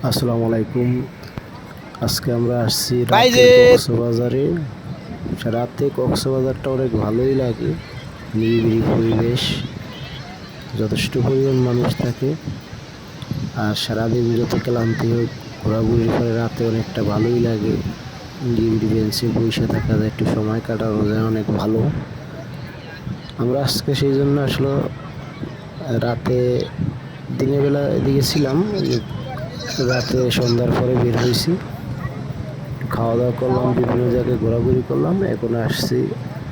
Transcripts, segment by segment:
আসসালামু আলাইকুম। আজকে আমরা আসছি রাতে কক্সবাজারে। রাতে কক্সবাজারটা অনেক ভালোই লাগে, নিরিবিলি পরিবেশ, যথেষ্ট পরিমাণ মানুষ থাকে। আর সারাদিন যত ক্লান্তি হোক, ঘোরাঘুরির পরে রাতে অনেকটা ভালোই লাগে। নিরিবিলি বেঞ্চে বসে থাকা যায়, একটু সময় কাটানো যায়, অনেক ভালো। আমরা আজকে সেই জন্য আসলে রাতে, দিনের বেলা এদিকে ছিলাম, রাতে সন্ধ্যার পরে বের হয়েছি, খাওয়া দাওয়া করলাম, বিভিন্ন জায়গায় ঘোরাঘুরি করলাম। এখন আসছি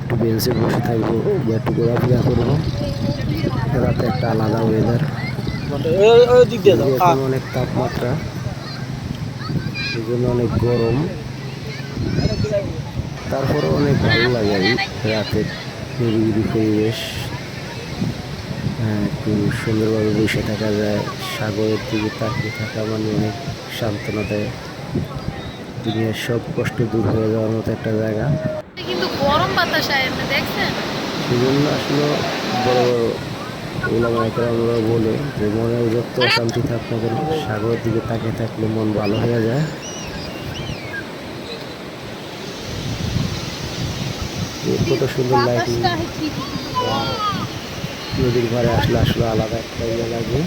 একটু বেঞ্চে বসে থাকবো বা একটু ঘোরাফেরা করবো। রাতে একটা আলাদা ওয়েদার, এখন অনেক তাপমাত্রা, এই জন্য অনেক গরম, তারপরে অনেক ভালো লাগে আর রাতের নিরিবিলি পরিবেশ। হ্যাঁ, একটু সুন্দরভাবে বসে থাকা যায়, সাগরের দিকে তাকিয়ে থাকা মানে অনেক সান্ত্বনা দেয়, দুনিয়ার সব কষ্ট দূর হয়ে যাওয়ার মতো একটা জায়গা। কিন্তু গরম বাতাস আইছে, দেখছেন? সেজন্য আসলে বড় বড় ওলামা একরামরা বলে যে মনে যত অশান্তি থাক না কেন, সাগরের দিকে তাকিয়ে থাকলে মন ভালো হয়ে যায়। কত সুন্দর লাইটিং, নদীর ধারে আসলে আসলে আলাদা একটা ইয়ে লাগে।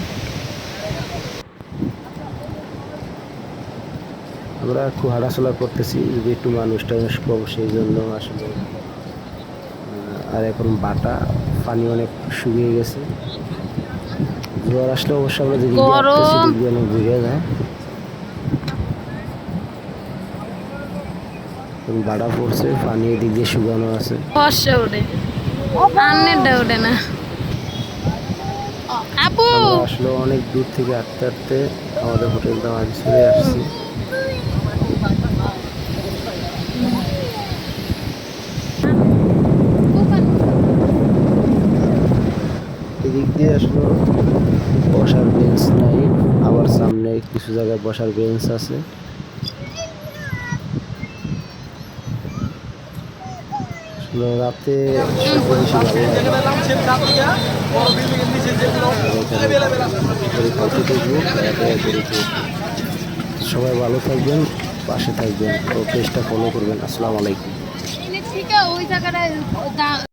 আমরা খুব হাঁটাচলা করতেছি, যদি একটু মানুষটা কম, সেই জন্য আসলে। আর এখন বাটা পানি অনেক শুকিয়ে গেছে, জোয়ার আসলে অবশ্য আমরা যেদিক দিয়ে আসতেছি দিক দিয়ে অনেক বুঝে যায়। বাড়া পড়ছে, পানি এদিক দিয়ে শুকানো আছে। বর্ষা ওঠে, আন্নেরটা ওঠে না। আপু আমরা আসলে অনেক দূর থেকে হাঁটতে হাঁটতে আমাদের হোটেলটা আজ চলে আসছি। এদিক দিয়ে আসলে বসার বেঞ্চ নাই, আবার সামনে কিছু জায়গায় বসার বেঞ্চ আছে। রাতে সবাই ভালো থাকবেন, পাশে থাকবেন ও পেজটা ফলো করবেন। আসসালামু আলাইকুম। ওই জায়গাটায়